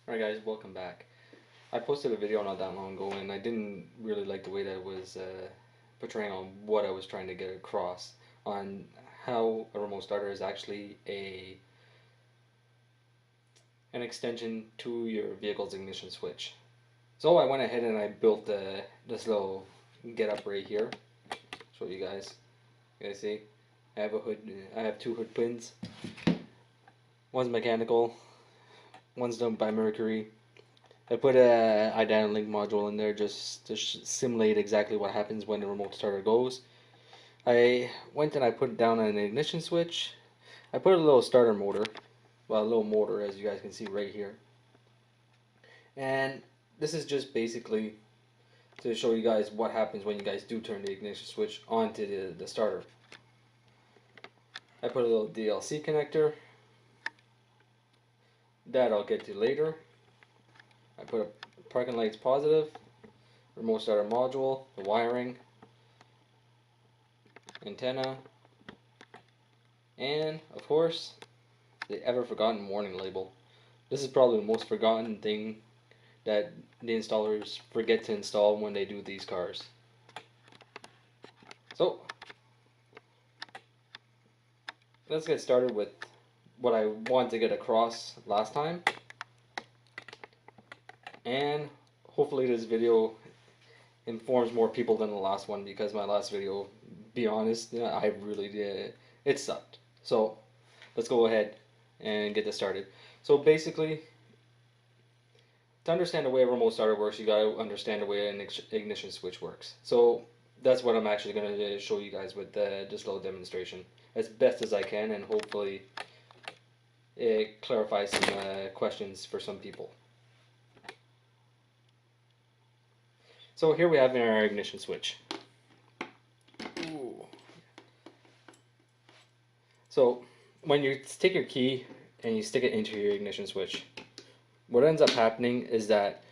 Alright guys, welcome back. I posted a video not that long ago and I didn't really like the way that it was portraying on what I was trying to get across on how a remote starter is actually an extension to your vehicle's ignition switch. So I went ahead and I built this little get up right here. Show you guys. You guys see? I have a hood. I have two hood pins. One's mechanical. One's done by Mercury. I put a Untitled link module in there just to simulate exactly what happens when the remote starter goes. I went and I put down an ignition switch. I put a little starter motor, well, a little motor, as you guys can see right here. And this is just basically to show you guys what happens when you guys do turn the ignition switch onto the starter. I put a little DLC connector. That I'll get to later. I put a parking lights positive, remote starter module, the wiring, antenna, and of course the ever forgotten warning label. This is probably the most forgotten thing that the installers forget to install when they do these cars. So let's get started with what I wanted to get across last time, and hopefully this video informs more people than the last one, because my last video, be honest, I really did, it sucked. So let's go ahead and get this started. So basically, to understand the way a remote starter works, you gotta understand the way an ignition switch works. So that's what I'm actually going to show you guys with this little demonstration as best as I can, and hopefully it clarifies some questions for some people. So here we have our ignition switch. Ooh. So when you take your key and you stick it into your ignition switch, what ends up happening is that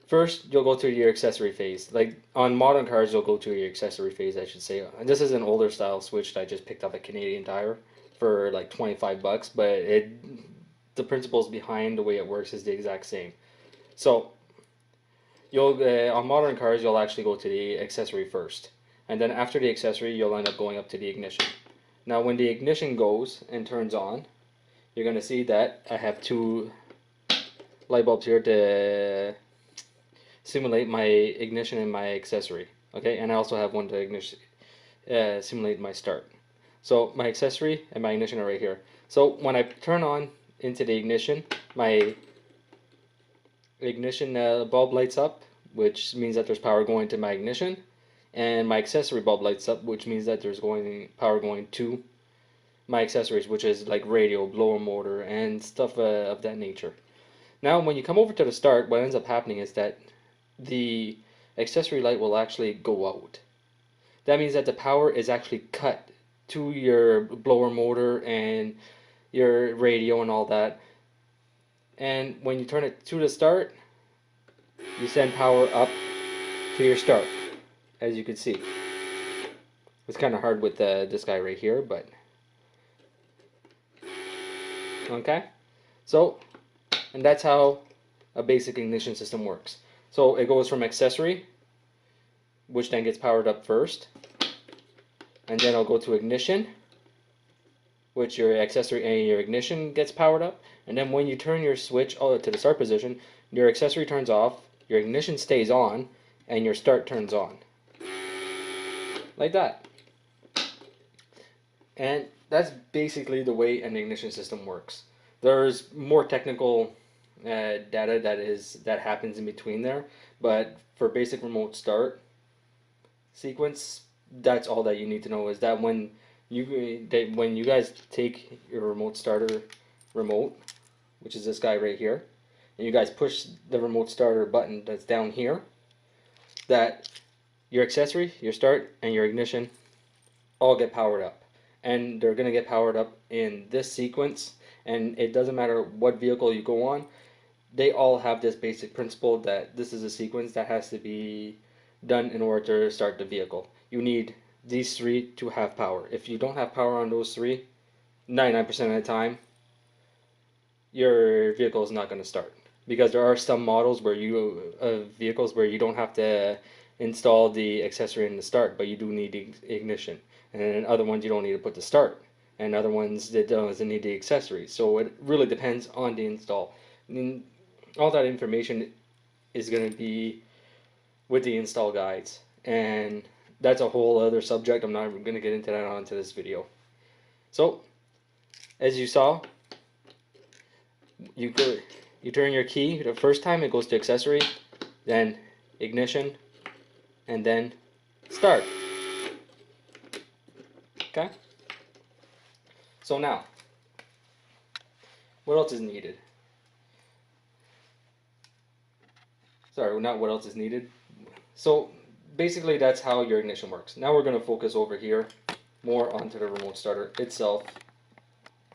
first you'll go to your accessory phase. Like on modern cars, you'll go to your accessory phase, I should say. And this is an older style switch that I just picked up at Canadian Tire for like 25 bucks, but the principles behind the way it works is the exact same. So you'll on modern cars, you'll actually go to the accessory first, and then after the accessory you'll end up going up to the ignition. Now when the ignition goes and turns on, you're going to see that I have two light bulbs here to simulate my ignition and my accessory. Okay, and I also have one to ignition simulate my start. So my accessory and my ignition are right here. So when I turn on into the ignition, my ignition bulb lights up, which means that there's power going to my ignition, and my accessory bulb lights up, which means that there's power going to my accessories, which is like radio, blower motor, and stuff of that nature. Now when you come over to the start, what ends up happening is that the accessory light will actually go out. That means that the power is actually cut to your blower motor and your radio and all that. And when you turn it to the start, you send power up to your start, as you can see. It's kind of hard with this guy right here, but okay. So, and that's how a basic ignition system works. So it goes from accessory, which then gets powered up first, and then it'll go to ignition, which your accessory and your ignition gets powered up, and then when you turn your switch to the start position, your accessory turns off, your ignition stays on, and your start turns on. Like that. And that's basically the way an ignition system works. There's more technical data that happens in between there, but for basic remote start sequence, that's all that you need to know, is that when you guys take your remote starter remote, which is this guy right here, and you guys push the remote starter button that's down here, that your accessory, your start, and your ignition all get powered up. And they're going to get powered up in this sequence, and it doesn't matter what vehicle you go on, they all have this basic principle that this is a sequence that has to be done in order to start the vehicle. You need these three to have power. If you don't have power on those three, 99% of the time, your vehicle is not going to start, because there are some models where vehicles where you don't have to install the accessory in the start, but you do need the ignition, and other ones you don't need to put the start, and other ones that doesn't need the accessory. So it really depends on the install. I mean, all that information is going to be with the install guides, and that's a whole other subject. I'm not going to get into that onto this video. So as you saw, you turn your key the first time, it goes to accessory, then ignition, and then start. Okay? So now, what else is needed? Sorry, not what else is needed. So basically that's how your ignition works. Now we're going to focus over here more onto the remote starter itself,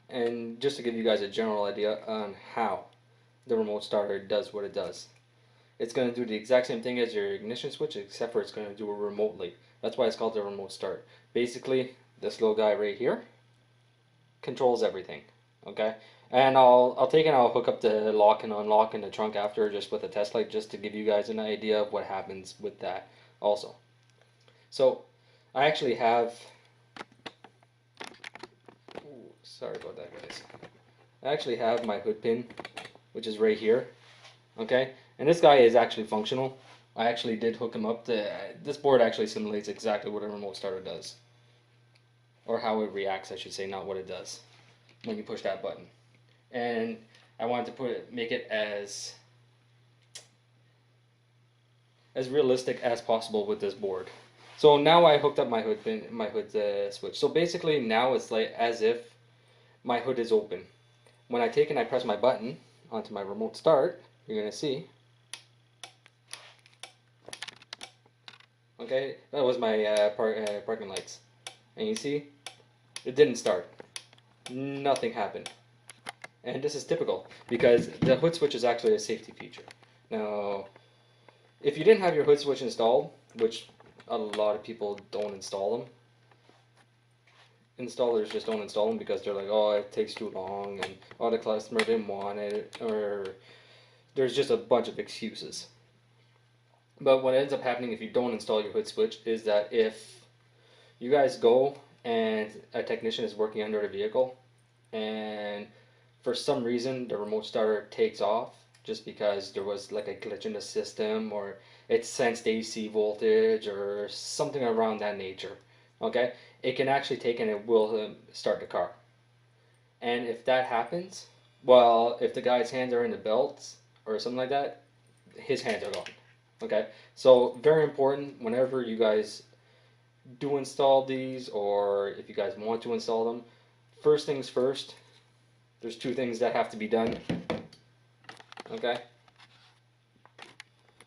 and just to give you guys a general idea on how the remote starter does what it does. It's going to do the exact same thing as your ignition switch, except for it's going to do it remotely. That's why it's called the remote start. Basically, this little guy right here controls everything. Okay, and I'll take and I'll hook up the lock and unlock in the trunk after, just with a test light, just to give you guys an idea of what happens with that also. So I actually have, sorry about that guys, I actually have my hood pin, which is right here. Okay, and this guy is actually functional. I actually did hook him up to, this board actually simulates exactly what a remote starter does, or how it reacts I should say, not what it does when you push that button. And I wanted to make it as realistic as possible with this board. So now I hooked up my hood pin, my hood switch. So basically now it's like as if my hood is open. When I take and I press my button onto my remote start, you're gonna see. Okay, that was my parking lights, and you see, it didn't start. Nothing happened. And this is typical, because the hood switch is actually a safety feature. Now, if you didn't have your hood switch installed, which a lot of people don't install them, installers just don't install them because they're like, oh, it takes too long, and oh, the customer didn't want it, or there's just a bunch of excuses. But what ends up happening if you don't install your hood switch is that if you guys go and a technician is working under the vehicle, and for some reason the remote starter takes off just because there was like a glitch in the system, or it sensed AC voltage or something around that nature, okay, it can actually take and it will start the car. And if that happens, well, if the guy's hands are in the belts or something like that, his hands are gone. Okay, so very important whenever you guys do install these, or if you guys want to install them, first things first, there's two things that have to be done. Okay,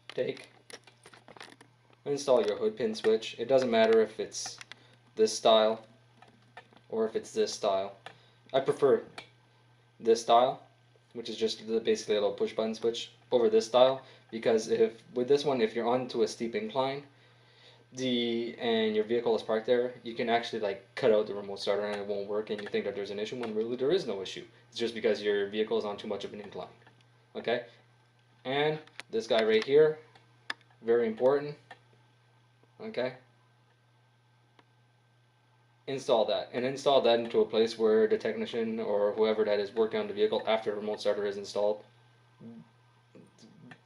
take, install your hood pin switch. It doesn't matter if it's this style or if it's this style. I prefer this style, which is just basically a little push button switch, over this style, because if with this one, if you're onto a steep incline, and your vehicle is parked there, you can actually like cut out the remote starter and it won't work, and you think that there's an issue when really there is no issue. It's just because your vehicle is on too much of an incline. Okay, and this guy right here, very important. Okay, install that, and install that into a place where the technician or whoever that is working on the vehicle after the remote starter is installed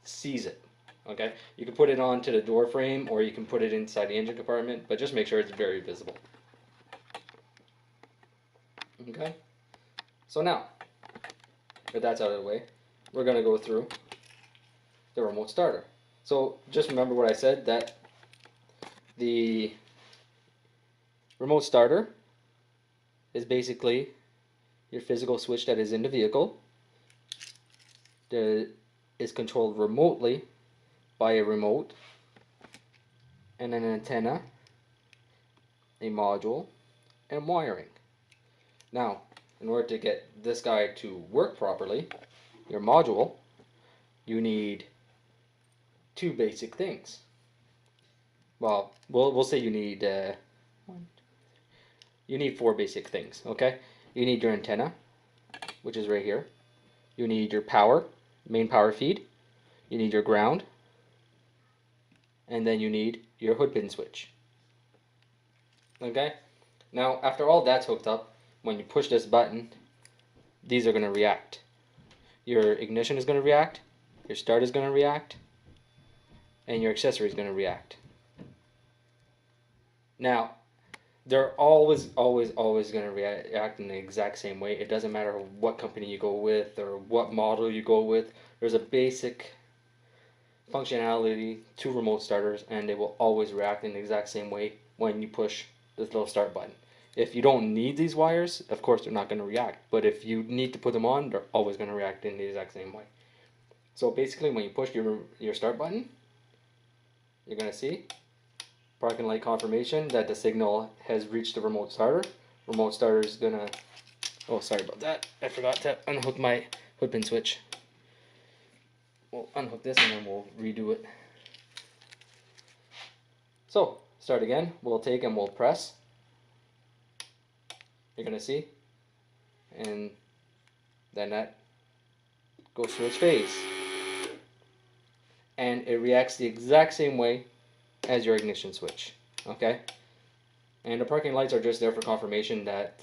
sees it. Okay, you can put it onto the door frame, or you can put it inside the engine compartment, but just make sure it's very visible. Okay, so now that that's out of the way, we're going to go through the remote starter. So just remember what I said, that the remote starter is basically your physical switch that is in the vehicle that is controlled remotely by a remote and an antenna, a module, and wiring. Now, in order to get this guy to work properly, your module, you need two basic things. Well, we'll say you need four basic things. Okay, you need your antenna, which is right here. you need your power, main power feed, you need your ground, and then you need your hood pin switch. Okay? Now, after all that's hooked up, when you push this button, these are going to react. Your ignition is going to react, your start is going to react, and your accessory is going to react. Now, they're always going to react in the exact same way. It doesn't matter what company you go with or what model you go with. There's a basic functionality to remote starters, and they will always react in the exact same way when you push this little start button. If you don't need these wires, of course they're not going to react, but if you need to put them on, they're always going to react in the exact same way. So basically, when you push your start button, you're going to see parking light confirmation that the signal has reached the remote starter. Remote starter is going to, oh sorry about that, I forgot to unhook my hood pin switch. We'll unhook this and then we'll redo it. So, start again. We'll take and we'll press. You're going to see. And then that goes through its phase. And it reacts the exact same way as your ignition switch. Okay? And the parking lights are just there for confirmation that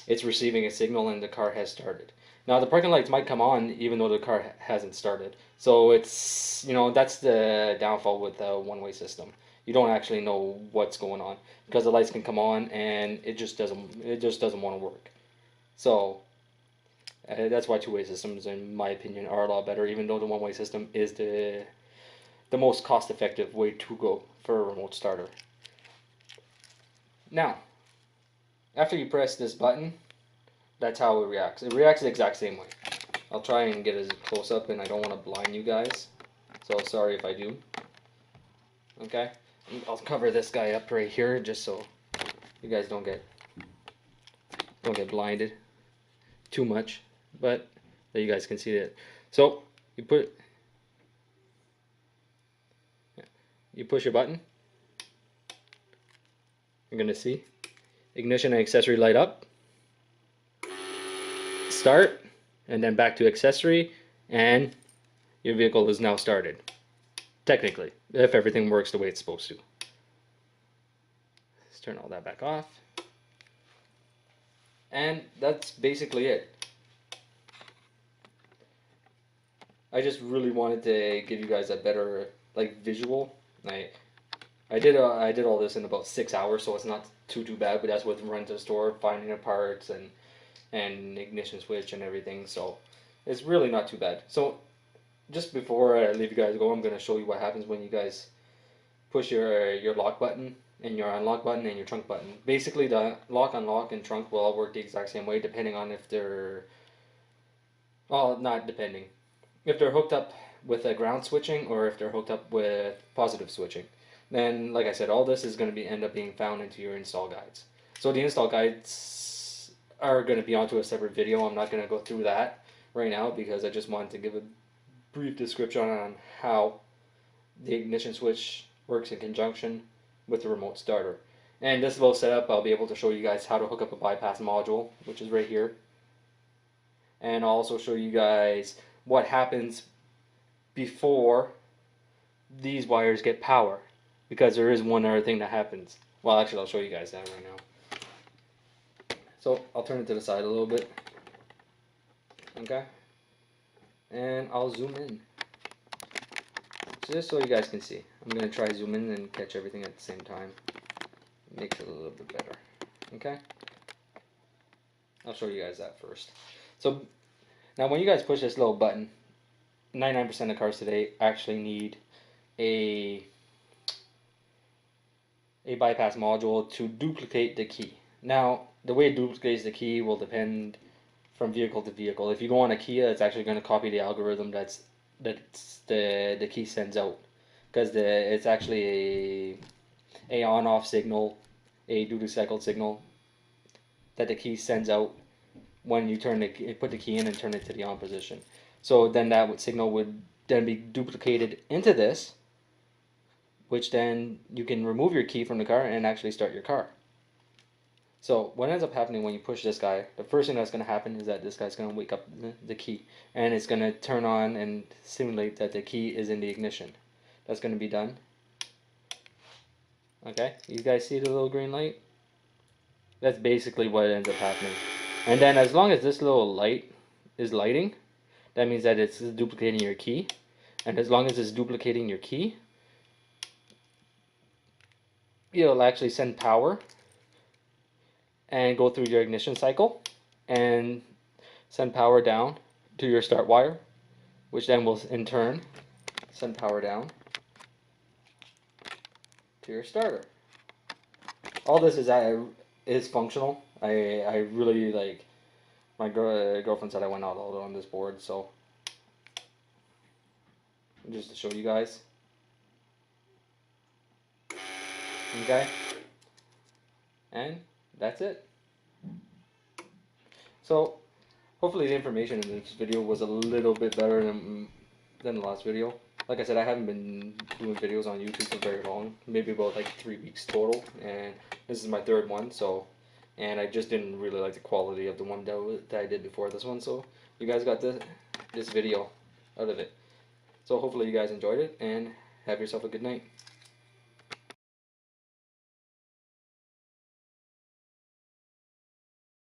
it's receiving a signal and the car has started. Now the parking lights might come on even though the car hasn't started. So it's, that's the downfall with the one-way system. You don't actually know what's going on because the lights can come on and it just doesn't want to work. So that's why two-way systems, in my opinion, are a lot better, even though the one-way system is the most cost-effective way to go for a remote starter. Now, after you press this button, that's how it reacts. It reacts the exact same way. I'll try and get as close up, and I don't want to blind you guys, so sorry if I do. Okay, I'll cover this guy up right here just so you guys don't get blinded too much, but that you guys can see it. So you push your button. You're gonna see ignition and accessory light up, start, and then back to accessory, and your vehicle is now started. Technically, if everything works the way it's supposed to. Let's turn all that back off. And that's basically it. I just really wanted to give you guys a better visual. I did all this in about 6 hours, so it's not too bad. But that's with run to the store, finding the parts and ignition switch and everything. So it's really not too bad. So just before I leave you guys go, I'm gonna show you what happens when you guys push your lock button and your unlock button and your trunk button. Basically, the lock, unlock, and trunk will all work the exact same way, depending on if they're, well, not depending, if they're hooked up with a ground switching or if they're hooked up with positive switching. Then, like I said, all this is going to end up being found into your install guides. So the install guides are going to be onto a separate video. I'm not going to go through that right now because I just wanted to give a brief description on how the ignition switch works in conjunction with the remote starter. And this little setup, I'll be able to show you guys how to hook up a bypass module, which is right here. And I'll also show you guys what happens before these wires get power, because there is one other thing that happens. Well, actually, I'll show you guys that right now. So I'll turn it to the side a little bit. Okay. And I'll zoom in. So just so you guys can see. I'm going to try zoom in and catch everything at the same time. Makes it a little bit better. Okay. I'll show you guys that first. So now when you guys push this little button, 99% of cars today actually need a bypass module to duplicate the key. Now, the way it duplicates the key will depend from vehicle to vehicle. If you go on a Kia, it's actually going to copy the algorithm that's the key sends out, because it's actually a on-off signal, a duty cycle signal that the key sends out when you put the key in and turn it to the on position. So then that signal would then be duplicated into this, which then you can remove your key from the car and actually start your car. So what ends up happening when you push this guy, the first thing that's going to happen is that this guy's going to wake up the key, and it's going to turn on and simulate that the key is in the ignition. That's going to be done. Okay, you guys see the little green light? That's basically what ends up happening. And then as long as this little light is lighting, that means that it's duplicating your key. And as long as it's duplicating your key, it'll actually send power and go through your ignition cycle and send power down to your start wire, which then will in turn send power down to your starter. All this is functional. I really like, my girlfriend said I went all out on this board, so just to show you guys. Okay, and that's it. So hopefully the information in this video was a little bit better than the last video. Like I said, I haven't been doing videos on YouTube for very long, maybe about like 3 weeks total, and this is my third one. So, and I just didn't really like the quality of the one that I did before this one, so you guys got this video out of it. So hopefully you guys enjoyed it, and have yourself a good night.